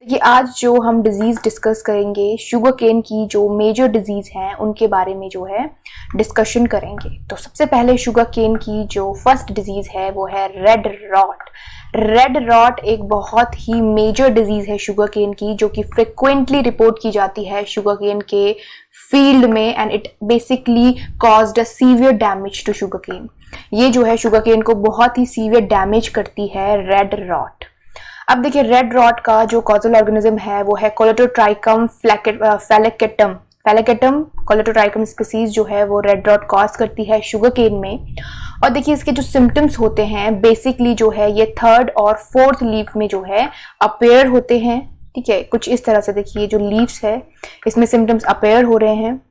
कि आज जो हम डिजीज डिस्कस करेंगे शुगर केन की जो मेजर डिजीज हैं उनके बारे में जो है डिस्कशन करेंगे। तो सबसे पहले शुगर केन की जो फर्स्ट डिजीज है वो है रेड रॉट। रेड रॉट एक बहुत ही मेजर डिजीज है शुगर केन की, जो कि फ्रिक्वेंटली रिपोर्ट की जाती है शुगर केन के फील्ड में, and it basically caused a severe damage to sugar cane. ये जो है शुगर केन को बहुत ही सीवियर डैमेज करती है रेड रॉट। अब देखिए, रेड रॉट का जो कॉजल ऑर्गेनिज्म है वो है कोलेटोट्राइकम फेलेकेटम। फेलेकेटम कोलेटोट्राइकम स्पीसीज जो है वो रेड रॉट कॉज करती है शुगर केन में। और देखिए, इसके जो सिम्टम्स होते हैं बेसिकली जो है ये थर्ड और फोर्थ लीफ में जो है अपेयर होते हैं। ठीक है, कुछ इस तरह से देखिए जो लीव्स है इसमें सिम्टम्स अपेयर हो रहे हैं।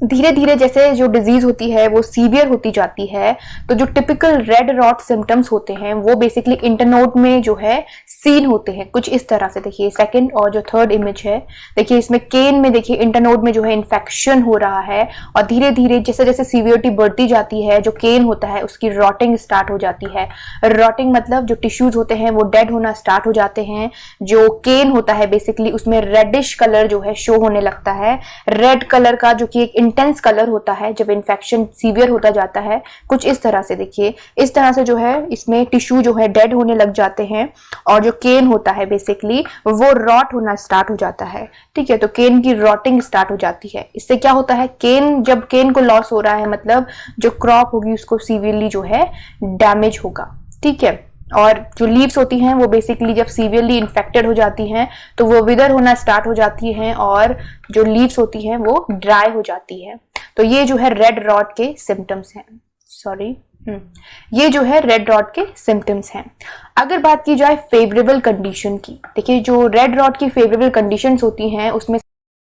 धीरे धीरे जैसे जो डिजीज होती है वो सीवियर होती जाती है, तो जो टिपिकल रेड रॉट सिम्टम्स होते हैं वो बेसिकली इंटरनोड में जो है सीन होते हैं कुछ इस तरह से। देखिए सेकंड और जो थर्ड इमेज है, देखिए इसमें केन में देखिए इंटरनोड में जो है इन्फेक्शन हो रहा है, और धीरे धीरे जैसे जैसे सीवियरिटी बढ़ती जाती है जो केन होता है उसकी रॉटिंग स्टार्ट हो जाती है। रॉटिंग मतलब जो टिश्यूज होते हैं वो डेड होना स्टार्ट हो जाते हैं। जो केन होता है बेसिकली उसमें रेडिश कलर जो है शो होने लगता है। रेड कलर का जो कि एक इंटेंस कलर होता है जब इन्फेक्शन सीवियर होता जाता है, कुछ इस तरह से। देखिए इस तरह से जो है इसमें टिश्यू जो है डेड होने लग जाते हैं, और जो केन होता है बेसिकली वो रॉट होना स्टार्ट हो जाता है। ठीक है, तो केन की रॉटिंग स्टार्ट हो जाती है। इससे क्या होता है, केन जब केन को लॉस हो रहा है मतलब जो क्रॉप होगी उसको सीवियरली जो है डैमेज होगा। ठीक है, और जो लीव्स होती हैं वो बेसिकली जब सीवियरली इन्फेक्टेड हो जाती हैं तो वो विदर होना स्टार्ट हो जाती हैं, और जो लीव्स होती हैं वो ड्राई हो जाती है। तो ये जो है रेड रॉट के सिम्टम्स हैं। ये जो है रेड रॉट के सिम्टम्स हैं। अगर बात की जाए फेवरेबल कंडीशन की, देखिए जो रेड रॉट की फेवरेबल कंडीशंस होती हैं उसमें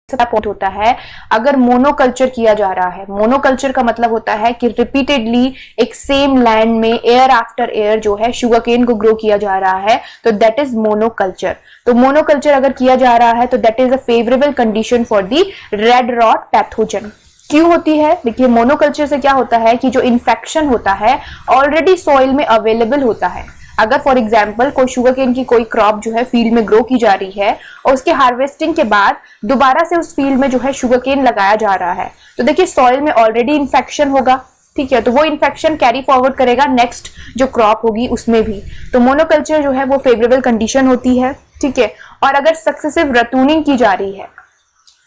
पॉइंट होता है अगर मोनोकल्चर किया जा रहा है। मोनोकल्चर का मतलब होता है कि रिपीटेडली एक सेम लैंड में एयर आफ्टर एयर जो है शुगर केन को ग्रो किया जा रहा है, तो दैट इज मोनोकल्चर। तो मोनोकल्चर अगर किया जा रहा है तो that is a favourable condition for the red rot pathogen. क्यों होती है, देखिए मोनोकल्चर से क्या होता है कि जो इन्फेक्शन होता है ऑलरेडी सॉइल में अवेलेबल होता है। अगर फॉर एग्जाम्पल कोई शुगर केन की कोई क्रॉप जो है फील्ड में ग्रो की जा रही है और उसके हार्वेस्टिंग के बाद दोबारा से उस फील्ड में जो है शुगर केन लगाया जा रहा है, तो देखिए सॉइल में ऑलरेडी इन्फेक्शन होगा। ठीक है, तो वो इन्फेक्शन कैरी फॉरवर्ड करेगा नेक्स्ट जो क्रॉप होगी उसमें भी। तो मोनोकल्चर जो है वो फेवरेबल कंडीशन होती है। ठीक है, और अगर सक्सेसिव रतूनिंग की जा रही है,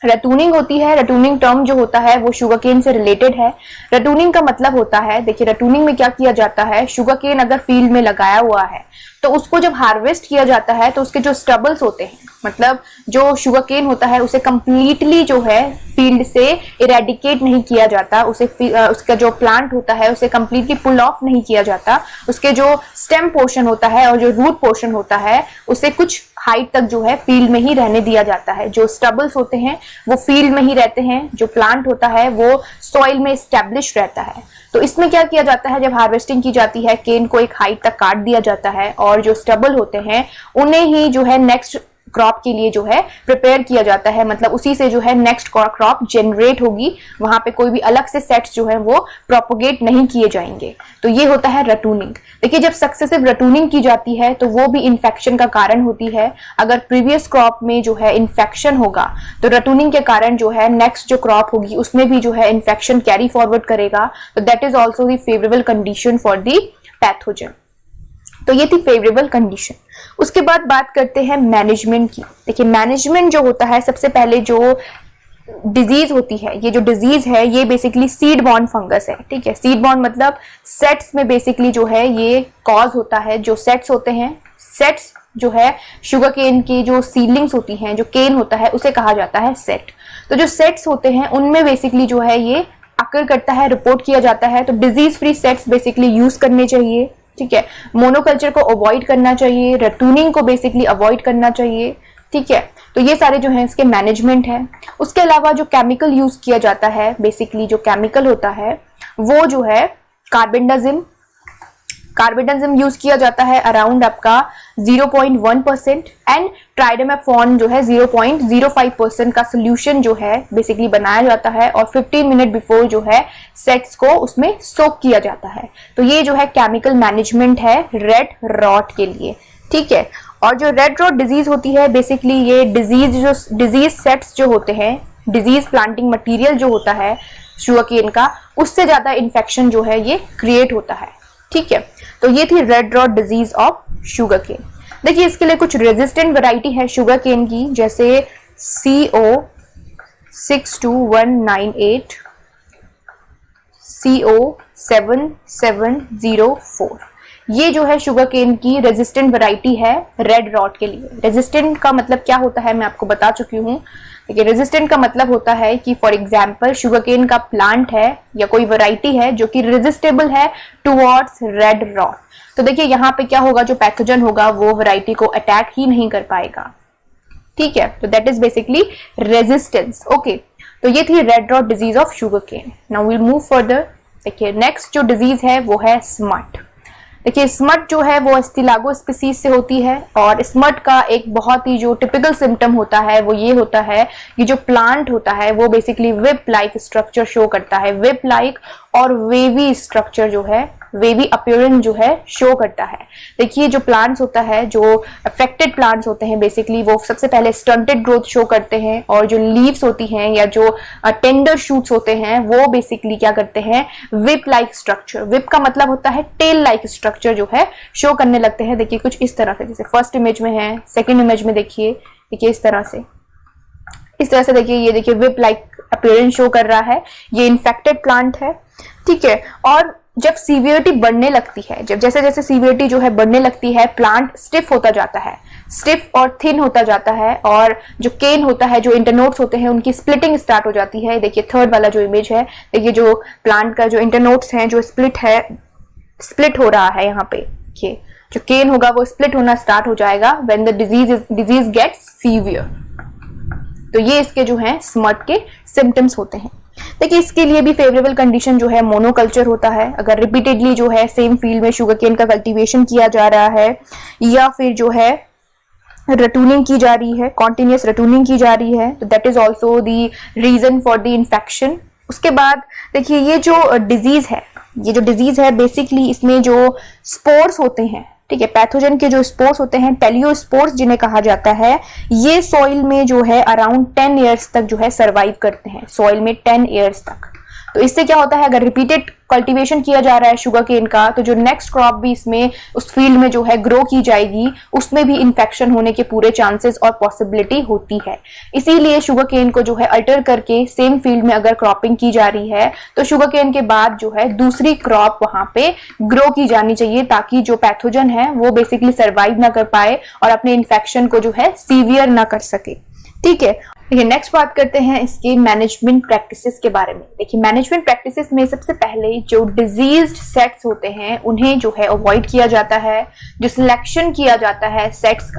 रटूनिंग होती है, रटूनिंग टर्म जो होता है वो शुगर केन से रिलेटेड है। रटूनिंग का मतलब होता है, देखिए रटूनिंग में क्या किया जाता है, शुगर केन अगर फील्ड में लगाया हुआ है तो उसको जब हार्वेस्ट किया जाता है तो उसके जो स्टबल्स होते हैं, मतलब जो शुगर केन होता है उसे कंप्लीटली जो है फील्ड से इरेडिकेट नहीं किया जाता, उसे उसका जो प्लांट होता है उसे कंप्लीटली पुल ऑफ नहीं किया जाता। उसके जो स्टेम पोर्शन होता है और जो रूट पोर्शन होता है उसे कुछ हाइट तक जो है फील्ड में ही रहने दिया जाता है। जो स्टबल्स होते हैं वो फील्ड में ही रहते हैं, जो प्लांट होता है वो सॉइल में एस्टेब्लिश रहता है। तो इसमें क्या किया जाता है, जब हार्वेस्टिंग की जाती है केन को एक हाइट तक काट दिया जाता है, और जो स्टबल होते हैं उन्हें ही जो है नेक्स्ट क्रॉप के लिए जो है प्रिपेयर किया जाता है, मतलब उसी से जो है नेक्स्ट क्रॉप जनरेट होगी। वहां पे कोई भी अलग से सेट्स जो है वो प्रोपोगेट नहीं किए जाएंगे। तो ये होता है रटूनिंग। देखिए जब सक्सेसिव रटूनिंग की जाती है तो वो भी इन्फेक्शन का कारण होती है। अगर प्रीवियस क्रॉप में जो है इन्फेक्शन होगा तो रटूनिंग के कारण जो है नेक्स्ट जो क्रॉप होगी उसमें भी जो है इन्फेक्शन कैरी फॉरवर्ड करेगा। तो that is also the favourable condition for the pathogen. तो ये थी फेवरेबल कंडीशन। उसके बाद बात करते हैं मैनेजमेंट की। देखिए मैनेजमेंट जो होता है, सबसे पहले जो डिजीज होती है, ये जो डिजीज है ये बेसिकली सीड बॉर्न फंगस है। ठीक है, सीड बॉर्न मतलब सेट्स में बेसिकली जो है ये कॉज होता है। जो सेट्स होते हैं, सेट्स जो है शुगर केन की जो सीडलिंग्स होती हैं, जो केन होता है उसे कहा जाता है सेट। तो जो सेट्स होते हैं उनमें बेसिकली जो है ये अकर करता है, रिपोर्ट किया जाता है। तो disease free sets basically use करने चाहिए। ठीक है, मोनोकल्चर को अवॉइड करना चाहिए, रटूनिंग को बेसिकली अवॉइड करना चाहिए। ठीक है, तो ये सारे जो है इसके मैनेजमेंट है। उसके अलावा जो केमिकल यूज किया जाता है, बेसिकली जो केमिकल होता है वो जो है कार्बेंडाजिम यूज किया जाता है अराउंड आपका 0.1%, एंड ट्राइडेमेफॉन जो है 0.05% का सोल्यूशन जो है बेसिकली बनाया जाता है, और 15 मिनट बिफोर जो है सेट्स को उसमें सोक किया जाता है। तो ये जो है केमिकल मैनेजमेंट है रेड रॉट के लिए। ठीक है, और जो रेड रॉट डिजीज होती है बेसिकली ये डिजीज सेट्स जो होते हैं, डिजीज प्लांटिंग मटेरियल जो होता है शुगरकेन का, उससे ज्यादा इन्फेक्शन जो है ये क्रिएट होता है। ठीक है, तो ये थी red rot disease of sugarcane. देखिए इसके लिए कुछ रेजिस्टेंट वैरायटी है शुगरकेन की, जैसे CO62198, CO7704, ये जो है शुगरकेन की रेजिस्टेंट वैरायटी है रेड रॉट के लिए। रेजिस्टेंट का मतलब क्या होता है मैं आपको बता चुकी हूँ। देखिए रेजिस्टेंट का मतलब होता है कि फॉर एग्जांपल शुगरकेन का प्लांट है या कोई वैरायटी है जो कि रेजिस्टेबल है टुवर्ड्स रेड रॉट। तो देखिए यहाँ पे क्या होगा, जो पैथोजन होगा वो वैरायटी को अटैक ही नहीं कर पाएगा। ठीक है, तो that is basically resistance. Okay, तो ये थी red rot disease of sugarcane. Now will move further. देखिए नेक्स्ट जो डिजीज है वो है स्मट। देखिए स्मट जो है वो एस्टिलागो स्पीसीज से होती है, और स्मट का एक बहुत ही जो टिपिकल सिम्टम होता है वो ये होता है कि जो प्लांट होता है वो basically whip like structure show करता है। विप लाइक और वेवी स्ट्रक्चर जो है, वेवी अपीयरेंस जो है शो करता है। देखिए जो प्लांट्स होता है, जो अफेक्टेड प्लांट्स होते हैं बेसिकली वो सबसे पहले स्टंटेड ग्रोथ शो करते हैं, और जो लीव्स होती हैं या जो टेंडर शूट्स होते हैं वो बेसिकली क्या करते हैं, विप लाइक स्ट्रक्चर, विप का मतलब होता है टेल लाइक स्ट्रक्चर जो है शो करने लगते हैं। देखिए कुछ इस तरह से, जैसे फर्स्ट इमेज में है, सेकेंड इमेज में देखिए इस तरह से देखिए, ये देखिए विप लाइक अपीयरेंस शो कर रहा है, ये इन्फेक्टेड प्लांट है। ठीक है, और जब सीवियरिटी बढ़ने लगती है, जब जैसे जैसे सीवियरिटी जो है बढ़ने लगती है, प्लांट स्टिफ होता जाता है, स्टिफ और थिन होता जाता है, और जो केन होता है, जो इंटरनोड्स होते हैं उनकी स्प्लिटिंग स्टार्ट हो जाती है। देखिए थर्ड वाला जो इमेज है, देखिए जो प्लांट का जो इंटरनोड्स हैं जो स्प्लिट हो रहा है यहाँ पे, ये जो केन होगा वो स्प्लिट होना स्टार्ट हो जाएगा when the disease gets severe. तो ये इसके जो है स्मट के सिम्टम्स होते हैं। देखिए इसके लिए भी फेवरेबल कंडीशन जो है मोनोकल्चर होता है। अगर रिपीटेडली जो है सेम फील्ड में शुगरकेन का कल्टीवेशन किया जा रहा है, या फिर जो है रटूनिंग की जा रही है, कॉन्टिन्यूस रटूनिंग की जा रही है, तो that is also the reason for the infection. उसके बाद देखिए ये जो डिजीज है बेसिकली इसमें जो स्पोर्स होते हैं, ठीक है, पैथोजन के जो स्पोर्स होते हैं, टेलियोस्पोर्स जिन्हें कहा जाता है, ये सॉइल में जो है अराउंड 10 ईयर्स तक जो है सरवाइव करते हैं, सॉइल में 10 ईयर्स तक। तो इससे क्या होता है, अगर रिपीटेड कल्टीवेशन किया जा रहा है शुगरकेन का, तो जो नेक्स्ट क्रॉप भी इसमें उस फील्ड में जो है ग्रो की जाएगी, उसमें भी इन्फेक्शन होने के पूरे चांसेस और पॉसिबिलिटी होती है। इसीलिए शुगरकेन को जो है अल्टर करके सेम फील्ड में अगर क्रॉपिंग की जा रही है, तो शुगरकेन के बाद जो है दूसरी क्रॉप वहां पे ग्रो की जानी चाहिए, ताकि जो पैथोजन है वो बेसिकली सर्वाइव ना कर पाए और अपने इन्फेक्शन को जो है सीवियर ना कर सके। ठीक है, देखिए नेक्स्ट बात करते हैं इसके मैनेजमेंट प्रैक्टिसेस के बारे में। देखिए मैनेजमेंट प्रैक्टिसेस में सबसे पहले जो डिजीज्ड सेट्स होते हैं उन्हें जो है अवॉइड किया जाता है। जो सिलेक्शन किया जाता है सेट्स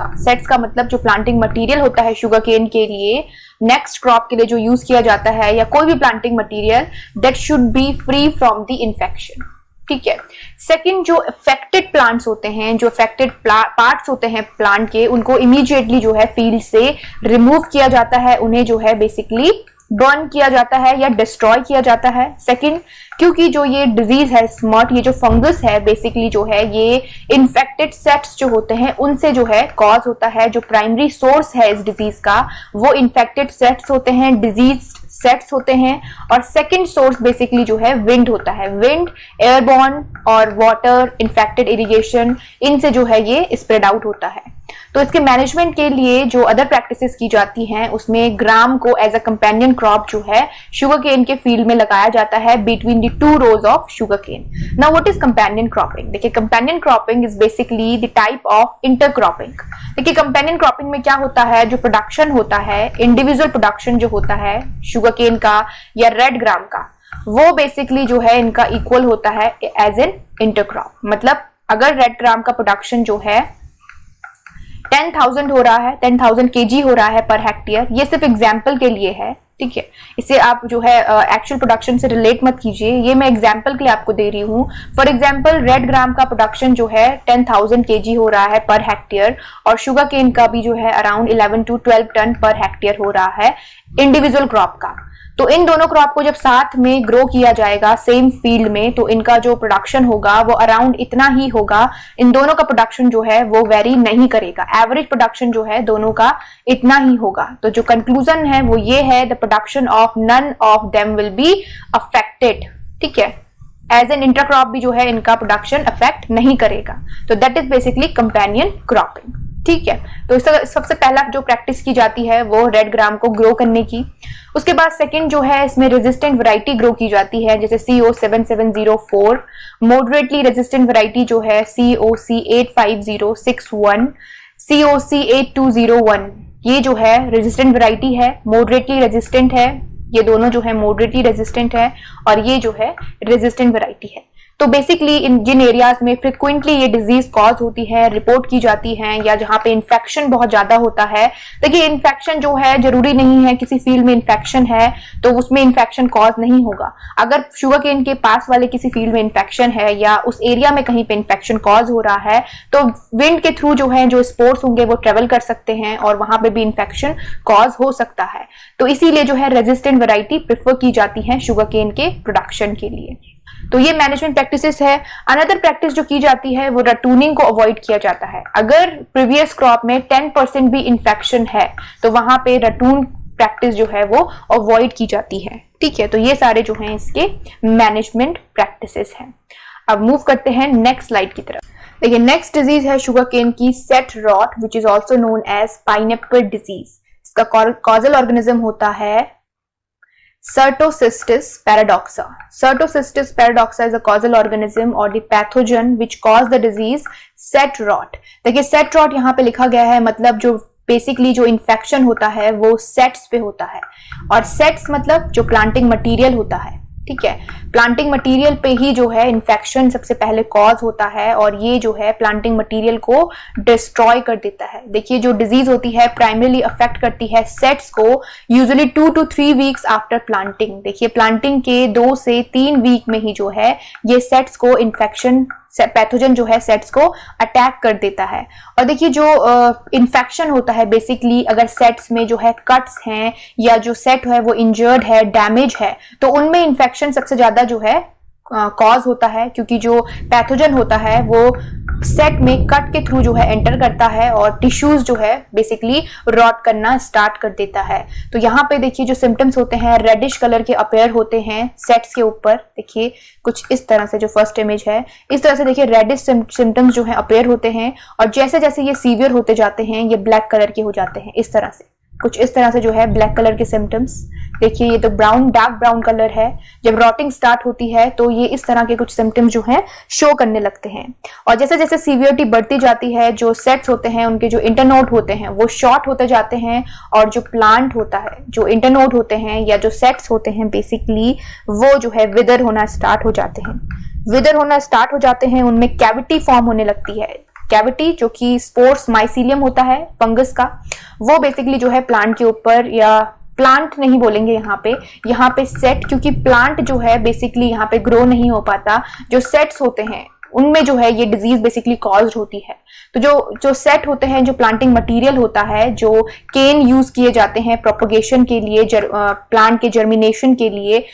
का मतलब जो प्लांटिंग मटेरियल होता है शुगरकेन के लिए नेक्स्ट क्रॉप के लिए जो यूज किया जाता है, या कोई भी planting material, that should be free from the infection. ठीक है, सेकंड जो अफेक्टेड प्लांट्स होते हैं, जो अफेक्टेड पार्ट्स होते हैं प्लांट के, उनको इमीडिएटली जो है फील्ड से रिमूव किया जाता है, उन्हें जो है बेसिकली बर्न किया जाता है या डिस्ट्रॉय किया जाता है। सेकंड, क्योंकि जो ये डिजीज है स्मट, ये जो फंगस है बेसिकली जो है ये इन्फेक्टेड सेट्स जो होते हैं उनसे जो है कॉज होता है। जो प्राइमरी सोर्स है इस डिजीज का वो इन्फेक्टेड सेट्स होते हैं, डिजीज सेट्स होते हैं, और सेकंड सोर्स बेसिकली जो है विंड होता है। विंड, एयरबॉर्न और वाटर, इन्फेक्टेड इरिगेशन, इनसे जो है ये स्प्रेड आउट होता है। तो इसके मैनेजमेंट के लिए जो अदर प्रैक्टिसेस की जाती हैं उसमें ग्राम को एज अ कंपेनियन क्रॉप जो है शुगरकेन के फील्ड में लगाया जाता है between the 2 rows of sugarcane. Now what is companion cropping? देखिए companion cropping is basically the type of intercropping. देखिए कंपेनियन क्रॉपिंग में क्या होता है, जो प्रोडक्शन होता है, इंडिविजुअल प्रोडक्शन जो होता है शुगरकेन का या रेड ग्राम का, वो बेसिकली जो है इनका इक्वल होता है एज एन इंटरक्रॉप। मतलब अगर रेड ग्राम का प्रोडक्शन जो है 10,000 हो रहा है, 10,000 kg हो रहा है पर हेक्टेयर, ये सिर्फ एग्जाम्पल के लिए है। ठीक है, इसे आप जो है एक्चुअल प्रोडक्शन से रिलेट मत कीजिए, ये मैं एग्जाम्पल के लिए आपको दे रही हूँ। फॉर एग्जाम्पल रेड ग्राम का प्रोडक्शन जो है 10,000 kg हो रहा है पर हेक्टेयर, और शुगरकेन का भी जो है around 11 to 12 ton per hectare हो रहा है इंडिविजुअल क्रॉप का। तो इन दोनों क्रॉप को जब साथ में ग्रो किया जाएगा सेम फील्ड में, तो इनका जो प्रोडक्शन होगा वो अराउंड इतना ही होगा। इन दोनों का प्रोडक्शन जो है वो वेरी नहीं करेगा, एवरेज प्रोडक्शन जो है दोनों का इतना ही होगा। तो जो कंक्लूजन है वो ये है, the production of none of them will be affected. ठीक है, एज एन इंटरक्रॉप भी जो है इनका प्रोडक्शन अफेक्ट नहीं करेगा। तो that is basically companion cropping. ठीक है, तो सबसे पहला जो प्रैक्टिस की जाती है वो रेड ग्राम को ग्रो करने की। उसके बाद सेकंड जो है इसमें रेजिस्टेंट वैरायटी ग्रो की जाती है, जैसे CO7704, मॉडरेटली रेजिस्टेंट वैरायटी जो है COC85061, COC8201, ये जो है रेजिस्टेंट वैरायटी है, मॉडरेटली रेजिस्टेंट है। ये दोनों जो है मॉडरेटली रेजिस्टेंट है और ये जो है रेजिस्टेंट वैरायटी है। तो बेसिकली इन जिन एरियाज में फ्रिक्वेंटली ये डिजीज कॉज होती है, रिपोर्ट की जाती है, या जहां पे इन्फेक्शन बहुत ज्यादा होता है, देखिए इन्फेक्शन जो है जरूरी नहीं है किसी फील्ड में इन्फेक्शन है तो उसमें इन्फेक्शन कॉज नहीं होगा। अगर शुगर केन के पास वाले किसी फील्ड में इन्फेक्शन है या उस एरिया में कहीं पे इन्फेक्शन कॉज हो रहा है, तो विंड के थ्रू जो है जो स्पोर्स होंगे वो ट्रेवल कर सकते हैं और वहां पे भी इन्फेक्शन कॉज हो सकता है। तो इसीलिए जो है रेजिस्टेंट वैरायटी प्रेफर की जाती है शुगर केन के प्रोडक्शन के लिए। तो ये मैनेजमेंट प्रैक्टिसेस है। अनदर प्रैक्टिस जो की जाती है वो रटूनिंग को अवॉइड किया जाता है। अगर प्रीवियस क्रॉप में 10% भी इन्फेक्शन है तो वहां पे रटून प्रैक्टिस जो है वो अवॉइड की जाती है। ठीक है, तो ये सारे जो हैं इसके मैनेजमेंट प्रैक्टिसेस हैं। अब मूव करते हैं नेक्स्ट स्लाइड की तरफ। देखिए नेक्स्ट डिजीज है शुगर केन की set rot, which is also known as pineapple disease. इसका कॉजल ऑर्गेनिज्म होता है Certocystis paradoxa. Certocystis paradoxa is a causal organism or the pathogen which cause the disease set rot. देखिए set rot यहाँ पे लिखा गया है, मतलब जो बेसिकली जो इन्फेक्शन होता है वो सेट्स पे होता है, और सेट्स मतलब जो प्लांटिंग मटेरियल होता है। ठीक है, प्लांटिंग मटेरियल पे ही जो है इन्फेक्शन सबसे पहले कॉज होता है और ये जो है प्लांटिंग मटेरियल को डिस्ट्रॉय कर देता है। देखिए जो डिजीज होती है प्राइमरीली अफेक्ट करती है सेट्स को usually 2 to 3 weeks after planting. देखिए प्लांटिंग के 2 से 3 वीक में ही जो है ये सेट्स को इन्फेक्शन पैथोजन जो है सेट्स को अटैक कर देता है। और देखिए जो इन्फेक्शन होता है बेसिकली अगर सेट्स में जो है कट्स हैं या जो सेट है वो इंजर्ड है, डैमेज है, तो उनमें इन्फेक्शन सबसे ज्यादा जो है कॉज होता है, क्योंकि जो पैथोजन होता है वो सेट में कट के थ्रू जो है एंटर करता है और टिश्यूज जो है बेसिकली रॉट करना स्टार्ट कर देता है। तो यहाँ पे देखिए जो सिम्टम्स होते हैं रेडिश कलर के अपेयर होते हैं सेट्स के ऊपर। देखिए कुछ इस तरह से, जो फर्स्ट इमेज है इस तरह से देखिए रेडिश सिम्टम्स जो है अपेयर होते हैं, और जैसे जैसे ये सीवियर होते जाते हैं ये ब्लैक कलर के हो जाते हैं। इस तरह से कुछ इस तरह से जो है ब्लैक कलर के सिम्टम्स। देखिए ये तो ब्राउन, डार्क ब्राउन कलर है। जब रॉटिंग स्टार्ट होती है तो ये इस तरह के कुछ सिम्टम्स जो हैं शो करने लगते हैं, और जैसे जैसे सीवियरिटी बढ़ती जाती है जो सेट्स होते हैं उनके जो इंटरनोड होते हैं वो शॉर्ट होते जाते हैं, और जो प्लांट होता है, जो इंटरनोड होते हैं या जो सेट्स होते हैं बेसिकली वो जो है विदर होना स्टार्ट हो जाते हैं। विदर होना स्टार्ट हो जाते हैं, उनमें कैविटी फॉर्म होने लगती है। कैविटी जो कि स्पोर्स माइसीलियम होता है फंगस का, वो बेसिकली जो है प्लांट के ऊपर, या प्लांट नहीं बोलेंगे यहाँ पे सेट, क्योंकि प्लांट जो है बेसिकली यहाँ पे ग्रो नहीं हो पाता। जो सेट्स होते हैं उनमें जो है ये डिजीज बेसिकली कॉज्ड होती है। तो जो सेट होते हैं, जो प्लांटिंग मटेरियल होता है, जो केन यूज किए जाते हैं प्रोपगेशन के लिए, प्लांट के जर्मिनेशन के लिए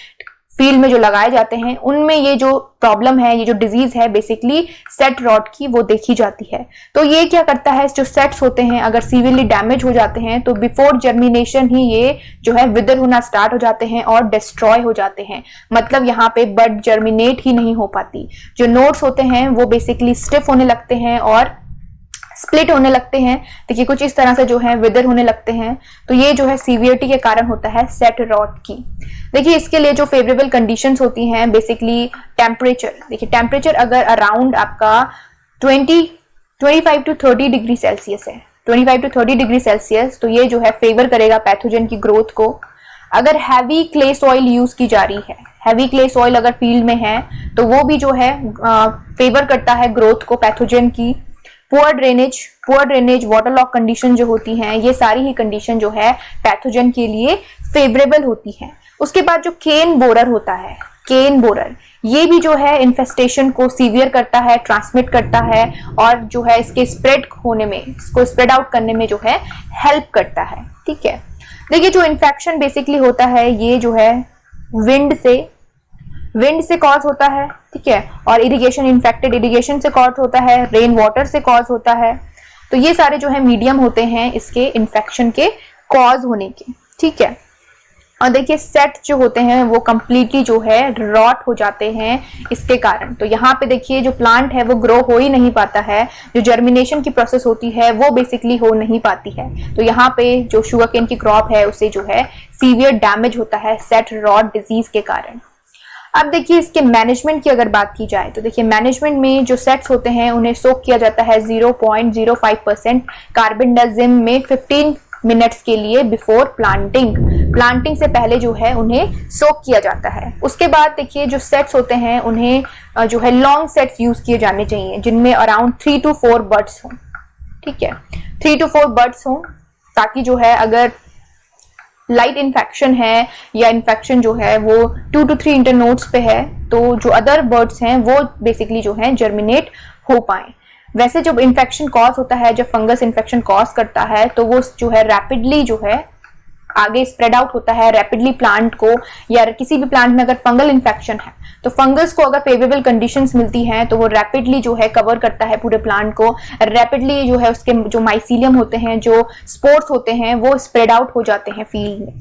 फील्ड में जो लगाए जाते हैं, उनमें ये जो प्रॉब्लम है, ये जो डिजीज है बेसिकली सेट रॉट की, वो देखी जाती है। तो ये क्या करता है, जो सेट्स होते हैं अगर सीवियरली डैमेज हो जाते हैं तो बिफोर जर्मिनेशन ही ये जो है विदर होना स्टार्ट हो जाते हैं और डिस्ट्रॉय हो जाते हैं। मतलब यहाँ पे बड जर्मिनेट ही नहीं हो पाती। जो नोड्स होते हैं वो बेसिकली स्टिफ होने लगते हैं और स्प्लिट होने लगते हैं। देखिए कुछ इस तरह से जो है विदर होने लगते हैं। तो ये जो है सीवियरिटी के कारण होता है सेट रॉट की। देखिए इसके लिए जो फेवरेबल कंडीशंस होती हैं बेसिकली टेम्परेचर। देखिए टेम्परेचर अगर अराउंड आपका 25 to 30 डिग्री सेल्सियस है, 25 to 30 डिग्री सेल्सियस, तो ये जो है फेवर करेगा पैथोजन की ग्रोथ को। अगर हैवी क्ले सॉइल यूज की जा रही है, हैवी क्ले सॉइल अगर फील्ड में है तो वो भी जो है फेवर करता है ग्रोथ को पैथोजन की। Poor drainage, water lock condition जो होती हैं, ये सारी ही कंडीशन जो है पैथोजन के लिए फेवरेबल होती है। उसके बाद जो केन बोरर होता है, केन बोरर, ये भी जो है इन्फेस्टेशन को सीवियर करता है, ट्रांसमिट करता है, और जो है इसके स्प्रेड होने में, इसको स्प्रेड आउट करने में जो है हेल्प करता है। ठीक है, देखिए जो इन्फेक्शन बेसिकली होता है ये जो है विंड से कॉज होता है, ठीक है, और इरिगेशन, इन्फेक्टेड इरिगेशन से कॉज होता है, रेन वाटर से कॉज होता है। तो ये सारे जो है मीडियम होते हैं इसके इन्फेक्शन के कॉज होने के, ठीक है। और देखिए सेट जो होते हैं वो कंप्लीटली जो है रॉट हो जाते हैं इसके कारण। तो यहाँ पे देखिए जो प्लांट है वो ग्रो हो ही नहीं पाता है, जो जर्मिनेशन की प्रोसेस होती है वो बेसिकली हो नहीं पाती है। तो यहाँ पे जो शुगर केन की क्रॉप है उसे जो है सीवियर डैमेज होता है सेट रॉट डिजीज के कारण। अब देखिए इसके मैनेजमेंट की अगर बात की जाए तो देखिए मैनेजमेंट में जो सेट्स होते हैं उन्हें सोक किया जाता है 0.05% कार्बेंडाजिम में 15 मिनट्स के लिए बिफोर प्लांटिंग से पहले जो है उन्हें सोक किया जाता है। उसके बाद देखिए जो सेट्स होते हैं उन्हें जो है लॉन्ग सेट्स यूज किए जाने चाहिए जिनमें अराउंड 3 to 4 बर्ड्स हों, ठीक है, 3 to 4 बर्ड्स हों, ताकि जो है अगर लाइट इन्फेक्शन है या इन्फेक्शन जो है वो 2 to 3 इंटरनोड्स पे है तो जो अदर बर्ड्स हैं वो बेसिकली जो है जर्मिनेट हो पाए। वैसे जब इन्फेक्शन कॉज होता है, जब फंगस इन्फेक्शन कॉज करता है तो वो जो है रैपिडली जो है आगे स्प्रेड आउट होता है रैपिडली प्लांट को, या किसी भी प्लांट में अगर फंगल इन्फेक्शन है तो फंगस को अगर फेवरेबल कंडीशंस मिलती हैं तो वो रैपिडली जो है कवर करता है पूरे प्लांट को, रैपिडली जो है उसके जो माइसीलियम होते हैं, जो स्पोर्स होते हैं वो स्प्रेड आउट हो जाते हैं फील्ड में।